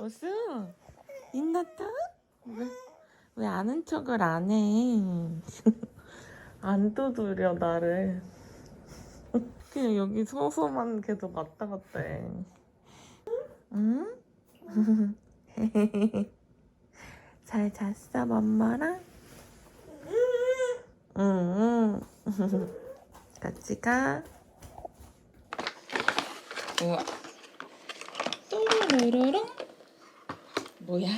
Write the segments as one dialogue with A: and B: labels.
A: 어수 인나타? 왜 아는 척을 안 해? 안 두드려 나를. 그냥 여기 서서만 계속 왔다 갔다 해. 응? 잘 잤어, 맘마랑? 응. 같이 가. 우와. 또르르릉. 뭐야?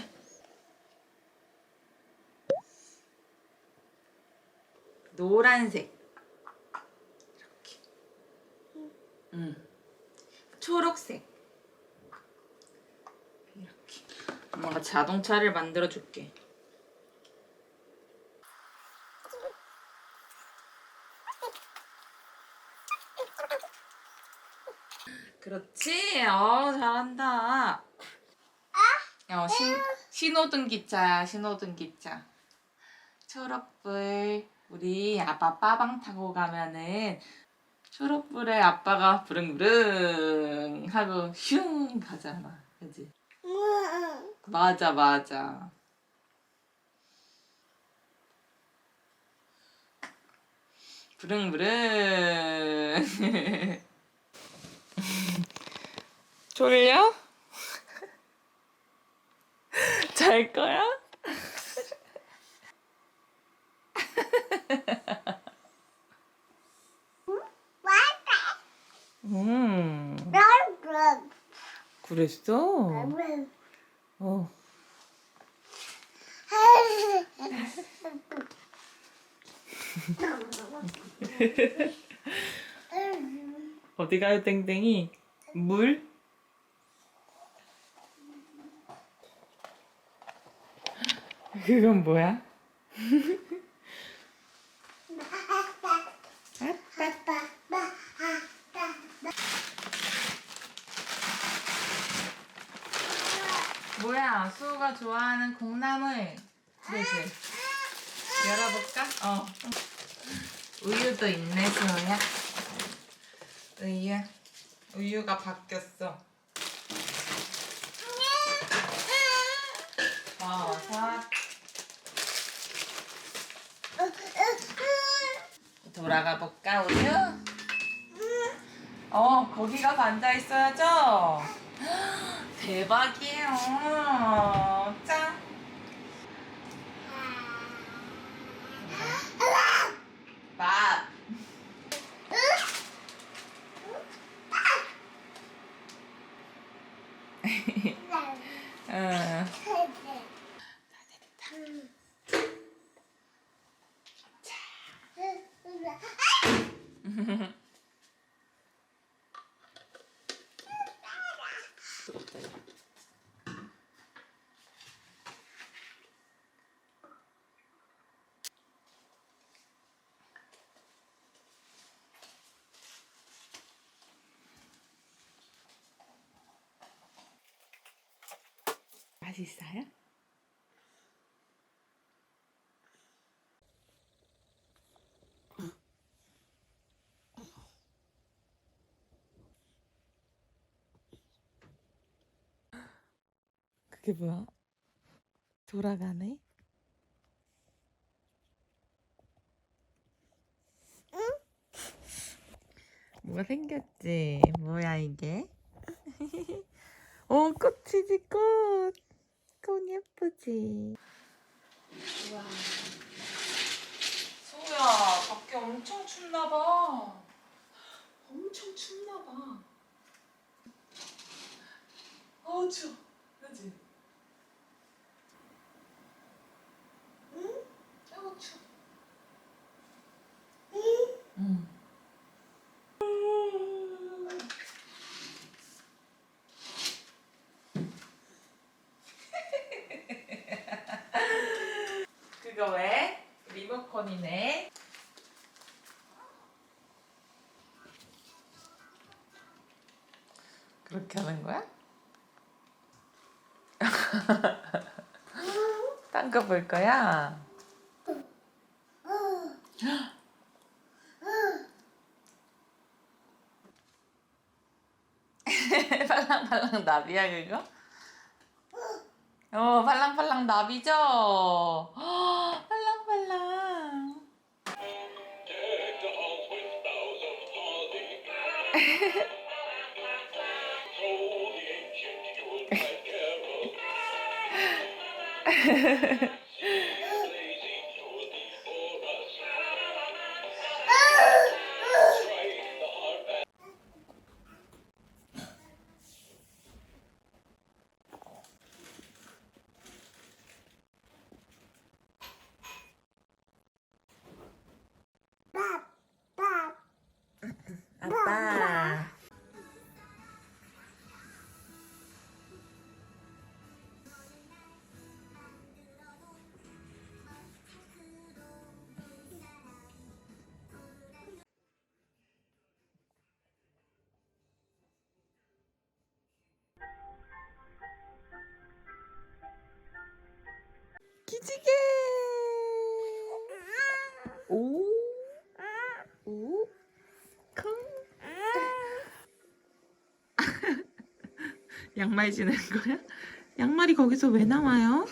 A: 노란색. 이렇게. 응. 초록색. 이렇게. 엄마가 자동차를 만들어 줄게. 그렇지. 잘한다. 신호등 기차야, 신호등 기차. 초록불. 우리 아빠 빠방 타고 가면은 초록불에 아빠가 부릉부릉 하고 슝 가잖아. 그지? 맞아, 맞아. 부릉부릉. 졸려? 잘 거야? 그랬어? 어. 어디 가요, 땡땡이? 물? 그건 뭐야? 뭐야, 수호가 좋아하는 콩나물. 그지? 열어볼까? 우유도 있네, 수호야. 우유가 바뀌었어. 자, 돌아가 볼까, 우유? 거기 가서 앉아 있어야죠. 대박이에요. 짠. 밥. 응. 뜨겁다, 이거. 맛있어요? 그게 뭐야? 돌아가네? 뭐가 생겼지? 뭐야 이게? 꽃이지 꽃! 꽃 예쁘지? 우와. 소야, 밖에 엄청 춥나봐. 엄청 춥나봐. 추워. 그지? 응? 추워. 응. 그거 왜? 리모컨이네. 그렇게 하는 거야? 딴 거 볼 거야? 팔랑팔랑 나비야 그거? 팔랑팔랑 나비죠? 팔랑팔랑. 아빠. 기지개. 오. 오. 콩. 양말 지는 거야? 양말이 거기서 왜 나와요?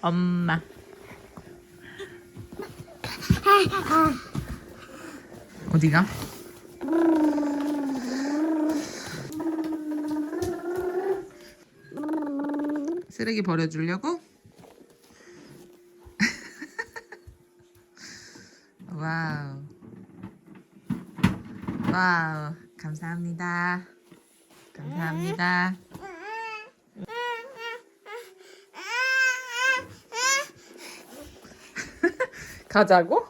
A: 엄마. 어디가? 쓰레기 버려주려고? 와우. 와우. 감사합니다. 감사합니다. 가자고?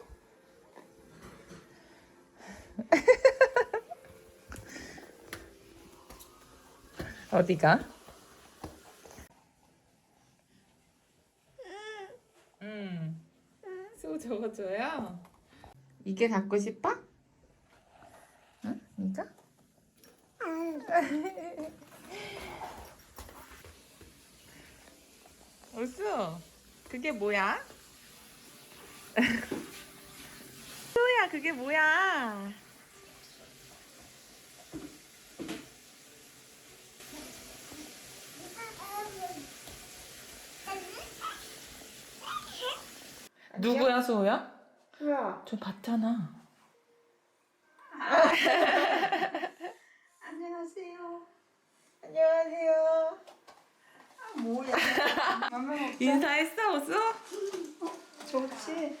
A: 어디가? 수 적어줘요. 이게 갖고 싶어? 응? 이거? 어수, 그게 뭐야? 수야, 그게 뭐야? 누구야, 수호야?
B: 수야.
A: 저 봤잖아.
B: 안녕하세요.
A: 안녕하세요.
B: 아, 뭐야? 맘마 먹자.
A: 인사했어, 오수?
B: 좋지.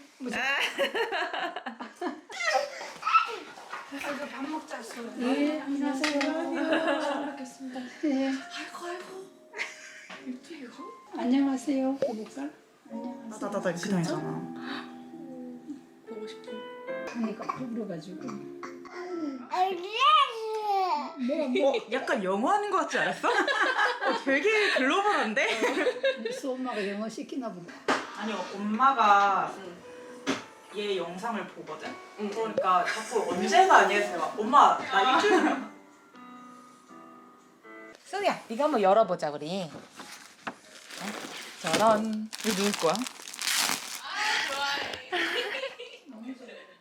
B: 아이고 밥 먹자 수. 예, 안녕하세요. 잘 먹겠습니다. 예. 아이고. 안녕하세요. 볼까? 안녕하세요.
A: 나 이렇게 다니잖아.
B: 보고 싶어. 그러니까 부러가지고.
C: 뭐 약간 영어 하는 거 같지 않았어? 되게 글로벌한데?
B: 우리 수엄마가 영어 시키나 보다.
C: 아니 엄마가 얘 영상을 보거든? 그러니까 자꾸 언제가 아니에요. 엄마 나 일주일 전에
A: 수야, 이거 한번 열어보자 우리. 저런. 이거 누구 거야?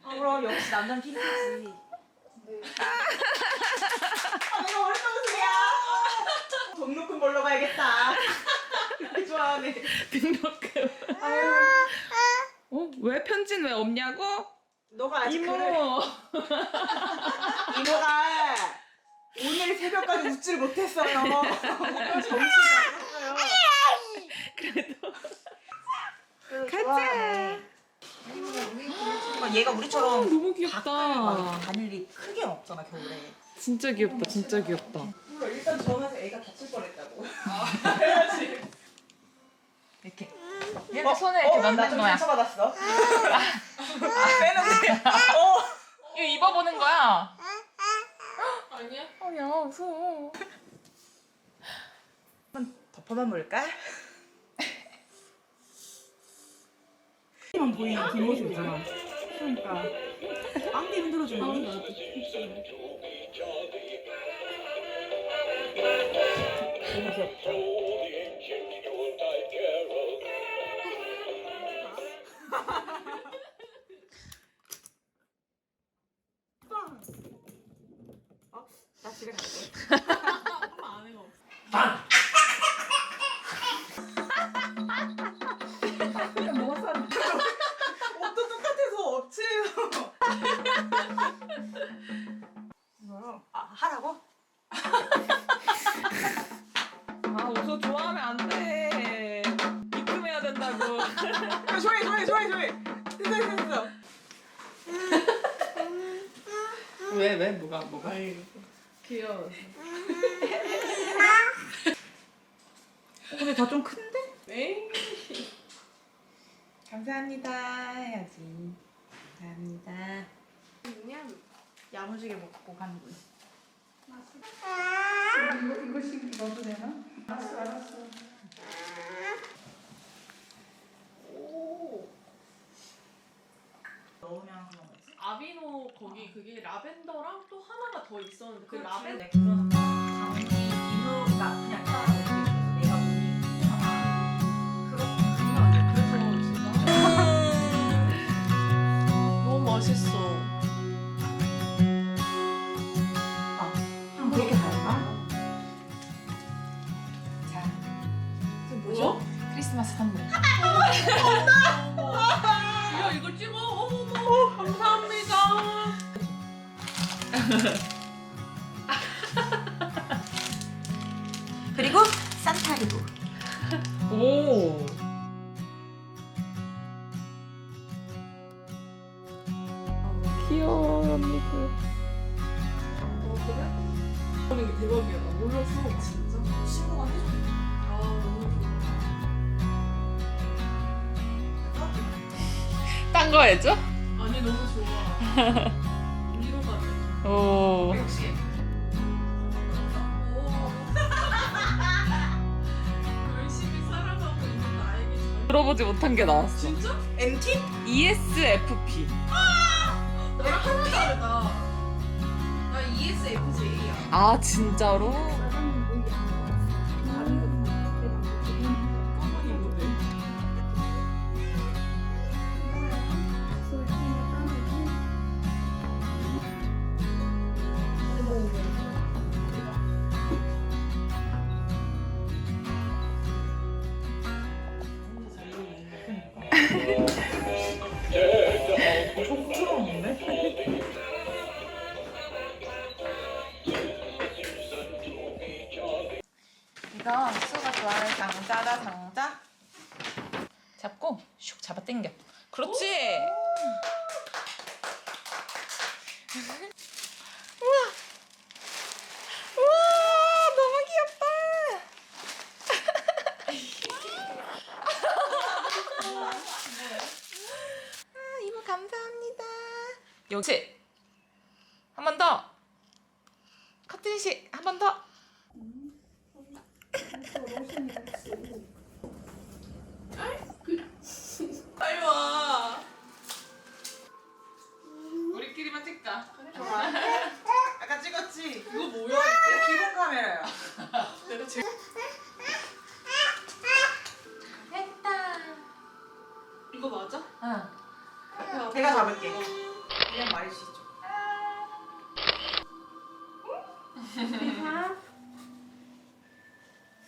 C: 그럼 역시 남자는 필요하지. 내가 어린동생이야. 등록금 벌러 가야겠다. 좋아하네.
A: 등록금. 왜 편지는 왜 없냐고?
C: 너가 아직
A: 이모.
C: 이모가 오늘 새벽까지 웃지를 못했어요. 정신이 없었어요.
A: 그래도
C: 가자. 얘가 우리처럼
A: 너무 귀엽다.
C: 바늘이 크게 없잖아 겨울에.
A: 진짜 귀엽다. 진짜 귀엽다.
C: 몰라 일단 전화해서 애가 다칠 뻔했다고. 해야지.
A: 이렇게. 얘가 손을 이렇게 넣는 거야.
C: 상처받았어. 빼놓게.
A: 이거 입어보는 거야. 아니야? 야, 무서워.
C: 한번 덮어만 볼까? 만 보이는 뒷모습 있잖아. 그러니까 빵디 흔들어주는 거. 나 집에 갈게.
B: 아내가 없어.
C: 뭐가 싸는 옷도 똑같아서 없지요. 뭐요? 아 하라고?
A: 아 웃어 좋아하면 안 돼. 입금해야 된다고.
C: 조이. 됐어.
A: 왜 뭐가?
B: 아이고 귀여워.
C: 근데 다 좀 큰데?
B: 에이.
C: 감사합니다 해야지. 감사합니다.
B: 그냥
C: 야무지게 먹고 가는군.
D: 이거씩 넣어도 되나? 알았어.
B: 오.
C: 넣으면 그런 거지.
B: 아비노 거기 그게 라벤더랑 또 하나가 더 있었는데 그
C: 그렇지.
B: 라벤더
C: 네, 그런 장미 비누가 그냥 따로 내가 몸이 그런 거
B: 그래서 진짜 너무 맛있어.
C: 좀 그렇게 다른가? 자,
B: 이게 뭐야?
C: 크리스마스 선물.
B: 야 이거 찍어. 어머머 감사합니다.
C: 그리고 산타리고.
A: 오. 귀여워 언니들.
B: 그래? 하는 게 대박이야. 나 몰랐어 진짜.
C: 친구가 해줘.
B: 아 너무
A: 딴 거 해줘?
B: 좋아. 아니 너무 좋아. 위로가 돼.
A: 오.
C: 역시.
B: 열심히 살아가고 있는 나에게 전...
A: 들어보지 못한 게 나왔어.
B: 진짜?
C: MT?
A: ESFP.
B: 너랑 하나 다르다. 나 ESFJ야.
A: 아 진짜로?
B: 까만이 뭔데?
C: 부끄러운데? 이거 수가 좋아하는 장자다 장자.
A: 잡고 슉 잡아 당겨. 그렇지. 우와 너무 귀엽다. 아 이모 감사합니다. 역시 한 번 더. 커튼 씨한 번 더.
B: 빨리 와.
A: 우리끼리만 찍자.
C: 아까 찍었지?
B: 이거 뭐야
C: 이거 기본 카메라야.
B: 이거? 내가 제일
A: 됐다.
B: 이거 맞아?
A: 응.
C: 제가 잡을게. 그냥 말해주시죠.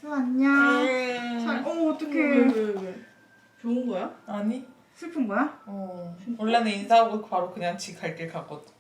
C: 수 안녕. 잘, 어떡해.
B: 왜? 좋은 거야?
C: 아니 슬픈 거야?
A: 원래는 인사하고 바로 그냥 지 갈 길 갔거든.